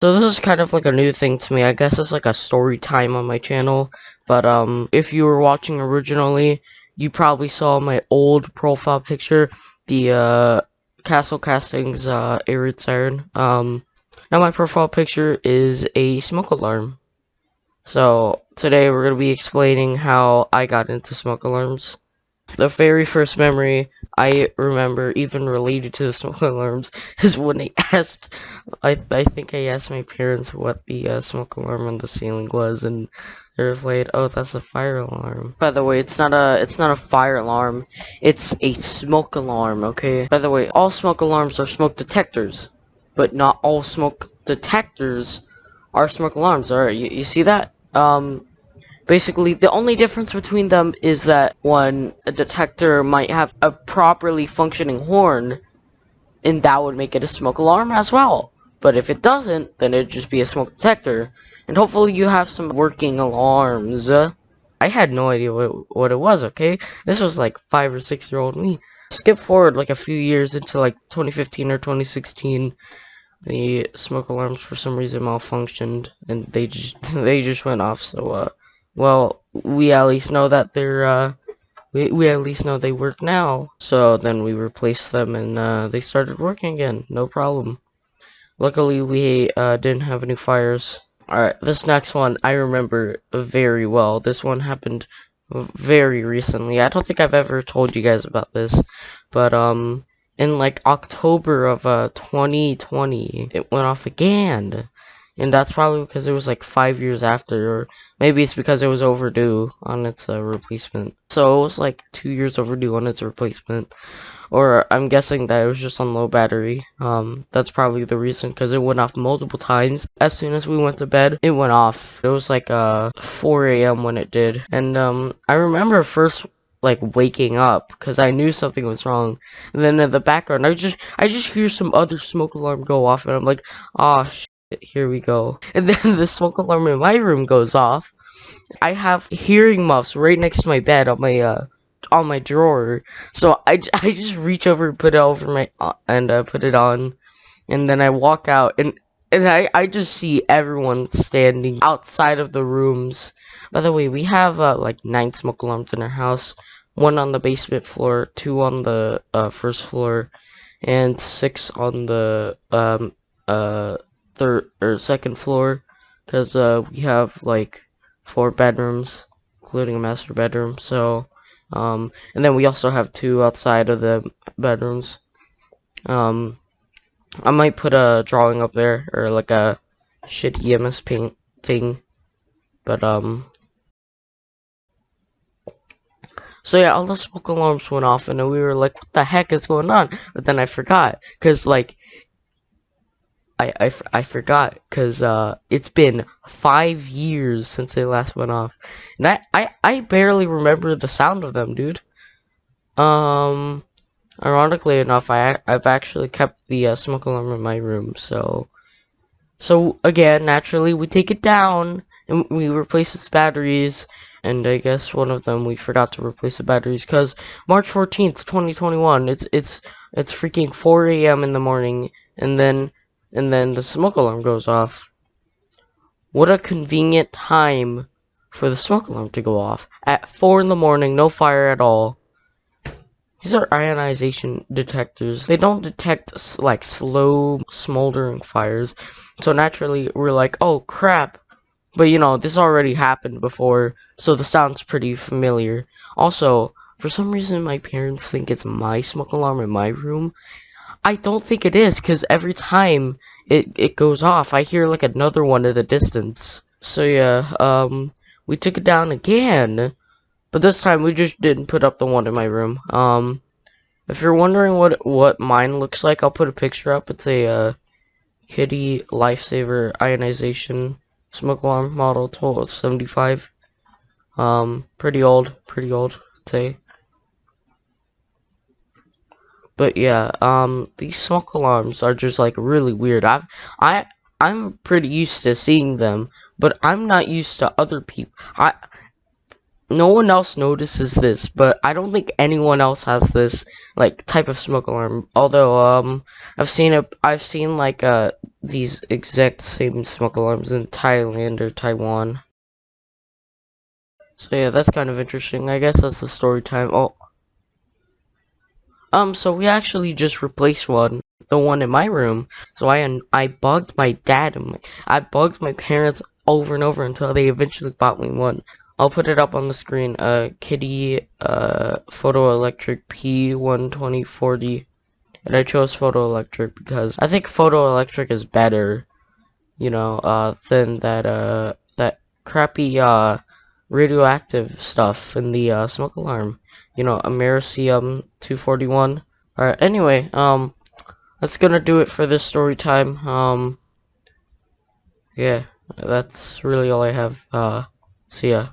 So this is kind of like a new thing to me. I guess it's like a story time on my channel. But if you were watching originally, you probably saw my old profile picture, the Castle Castings Arid Siren. Now my profile picture is a smoke alarm. So today we're gonna be explaining how I got into smoke alarms. The very first memory I remember, even related to the smoke alarms, is when I think I asked my parents what the smoke alarm on the ceiling was, and they replied, "Oh, that's a fire alarm." By the way, it's not a fire alarm. It's a smoke alarm. Okay. By the way, all smoke alarms are smoke detectors, but not all smoke detectors are smoke alarms. All right, you see that? Basically, the only difference between them is that one, a detector might have a properly functioning horn, and that would make it a smoke alarm as well. But if it doesn't, then it'd just be a smoke detector. And hopefully you have some working alarms. I had no idea what it was, okay? This was like 5 or 6 year old me. Skip forward like a few years into like 2015 or 2016. The smoke alarms for some reason malfunctioned, and they just they just went off. So well, we at least know that we at least know they work now. So then we replaced them, and they started working again, no problem. Luckily, we didn't have any fires. Alright, this next one I remember very well. This one happened very recently. I don't think I've ever told you guys about this, but in like October of 2020, it went off again. And that's probably because it was like 5 years after, or maybe it's because it was overdue on its replacement. So it was like 2 years overdue on its replacement. Or I'm guessing that it was just on low battery. That's probably the reason, because it went off multiple times. As soon as we went to bed, it went off. It was like 4 a.m. when it did. And I remember first like waking up because I knew something was wrong. And then in the background, I just hear some other smoke alarm go off, and I'm like, "Ah, shit, here we go." And then the smoke alarm in my room goes off. I have hearing muffs right next to my bed on my drawer. So I just reach over and put it over my and put it on, and then I walk out, and I just see everyone standing outside of the rooms. By the way, we have like 9 smoke alarms in our house. One on the basement floor, 2 on the first floor, and 6 on the third or second floor, because we have like 4 bedrooms, including a master bedroom. So and then we also have 2 outside of the bedrooms. Um, I might put a drawing up there, or like a shit EMS paint thing. But so yeah, all the smoke alarms went off, and then we were like, "What the heck is going on?" But then I forgot, cause like I forgot, cause it's been 5 years since they last went off, and I barely remember the sound of them, dude. Um, Ironically enough, I've actually kept the smoke alarm in my room, so again, naturally, we take it down and we replace its batteries. And I guess one of them we forgot to replace the batteries, because March 14th, 2021, it's freaking 4 a.m. in the morning, and then the smoke alarm goes off. What a convenient time for the smoke alarm to go off at 4 in the morning, no fire at all. These are ionization detectors. They don't detect like slow smoldering fires. So naturally, we're like, "Oh crap." But you know, this already happened before, so the sound's pretty familiar. Also, for some reason, my parents think it's my smoke alarm in my room. I don't think it is, because every time it goes off, I hear like another one in the distance. So yeah, we took it down again, but this time we just didn't put up the one in my room. If you're wondering what mine looks like, I'll put a picture up. It's a Kitty Lifesaver ionization smoke alarm model 1275. Pretty old, I'd say. But yeah, these smoke alarms are just like really weird. I'm pretty used to seeing them, but I'm not used to other people. no one else notices this, but I don't think anyone else has this like type of smoke alarm. Although I've seen like these exact same smoke alarms in Thailand or Taiwan. So yeah, that's kind of interesting. I guess that's the story time. Oh, so we actually just replaced one, the one in my room. So I bugged my dad and I bugged my parents over and over until they eventually bought me one. I'll put it up on the screen. Kitty Photo Electric P12040, and I chose Photo Electric because I think Photo Electric is better, than that crappy radioactive stuff in the smoke alarm. Americium 241. Alright, anyway, that's gonna do it for this story time. Yeah, that's really all I have. See ya.